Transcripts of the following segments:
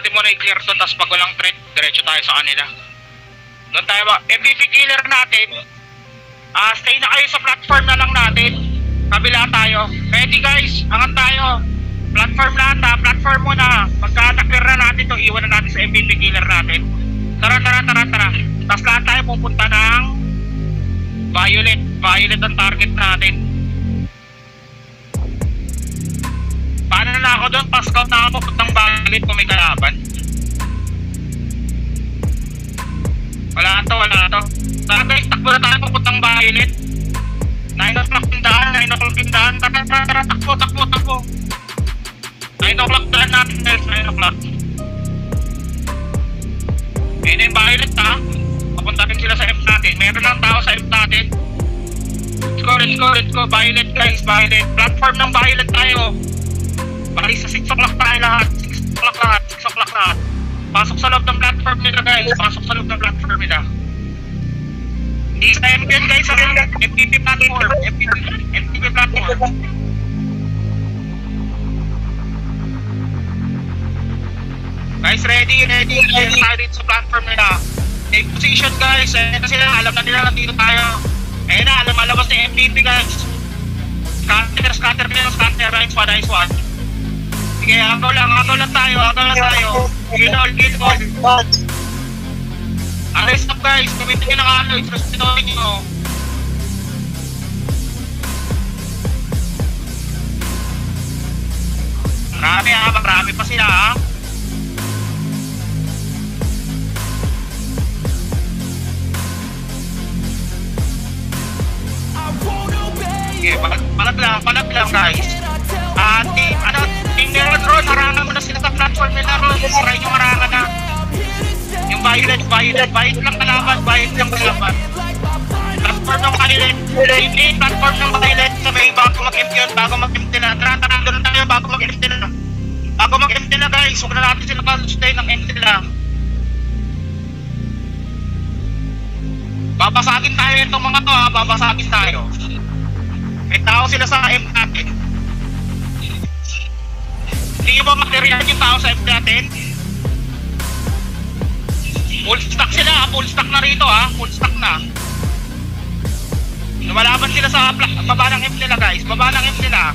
natin muna i-clear to, tapos pag walang threat, diretso tayo sa kanila. Doon tayo ba? MVP killer natin. Stay na kayo sa platform na lang natin. Kabila tayo. Ready guys, angat tayo. Platform lahat ha, platform muna. Pagka-clear na natin to, iwan na natin sa MVP killer natin. Tara. Tapos lahat tayo pupunta ng Violet. Violet ang target natin. Paano na ako doon? Pascout na ako pupuntang Violet kung may kalaban. Wala to. Tara guys, takbo na tayo pupuntang Violet. 9 o'clock tindahan. Tara, takbo. 9 o'clock daan natin guys, 9 o'clock. Ayun na yung Violet ha. Papunta rin sila sa M natin. Meron lang tao sa M natin. Let's go. Violet guys, Violet. Platform ng Violet tayo. Bali sa 6 o'clock tayo lahat. 6 o'clock lahat. Pasok sa loob ng platform nila guys. Hindi sa M yan guys, MPP platform. MPP platform. Guys, ready tayo dito sa platform nila. Take position guys, kasi alam na nila nandito tayo. Ayun na, alam ni MVP guys. Scatter, nice one. Sige, agaw lang tayo. Kill all. Stop guys, kumitin nyo ng ano, i-trustitoin nyo. Marami pa sila ha. Okay, palag lang guys. Team Neron Ron, harangan mo na sila sa platform nila Ron. Try nyo harangan na. Yung Violet lang kalaban. Platform ng Violet. Platform ng Violet. Sabay bago mag-empty yun, bago mag-empty na. Tara, doon tayo bago mag-empty na. Bago mag-empty na guys, huwag na natin sila kalustay ng empty na. Babasagin tayo itong mga to ha, babasagin tayo. May tao sila sa M natin. Hindi ba material yung tao sa M natin? Full stack sila, full stack na rito ha, full stack na. Lumalaban sila sa baba ng M nila guys, baba ng M nila.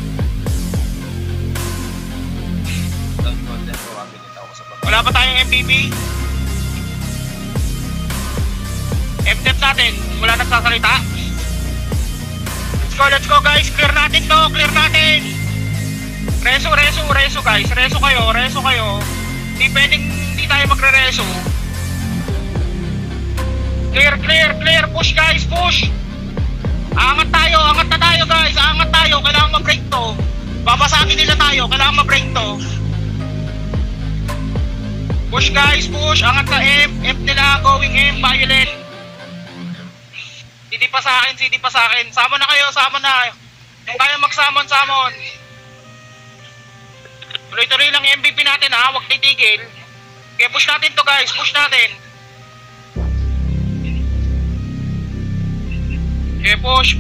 Wala pa tayong MVP. M-Dep natin, wala nagsasalita. Let's go guys, clear natin to, Reso guys, reso kayo. Hindi tayo magre-reso. Clear, push guys, push. Angat na tayo guys, kailangan ma-break to. Babasagin nila tayo, kailangan ma-break to. Push guys, push, angat na M nila, going M, Violet. CD pa sa akin. Sama na kayo. Kung kaya mag-summon. Tuloy-tuloy lang yung MVP natin ha, huwag titigil. Okay, push natin to guys, push natin. Okay, push.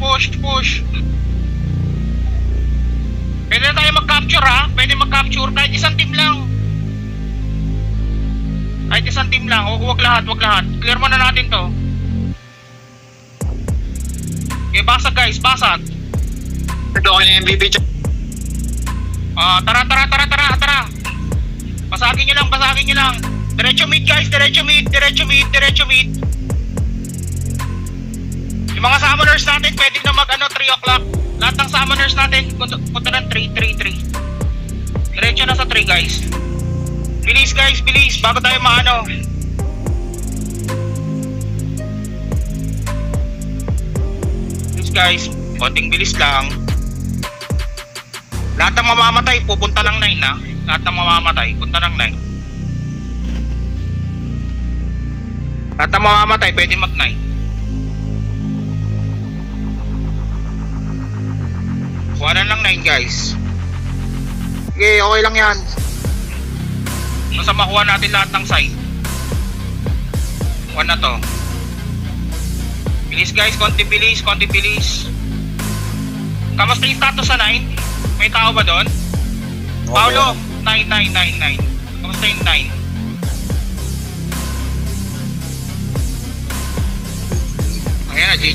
Pwede na tayo mag-capture ha, kahit isang team lang. Huwag lahat. Clear mo na natin to. Okay, basag guys, basag. Ito ko yung MVP. Tara. Basagin nyo lang. Diretso mid guys, diretso mid. Yung mga summoners natin, pwede na mag 3 o'clock. Lahat ng summoners natin, punta ng 3. Diretso na sa 3 guys. Bilis guys, bago tayo maano. Guys, konting bilis lang. Lahat ng mamamatay pupunta ng 9 ha. Punta ng 9. Lahat ng mamamatay pwede mag 9. Kuhanan lang 9 guys. Okay, okay lang yan. Basta makuha natin lahat ng side. Kuha na to. Bilis guys, konti bilis. Kamusta yung status sa 9? May tao ba doon? Okay. Paolo, 9. Kamusta yung 9?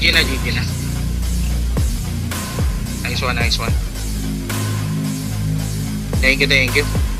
GG na, GG na. Nice one, nice one. Thank you, thank you.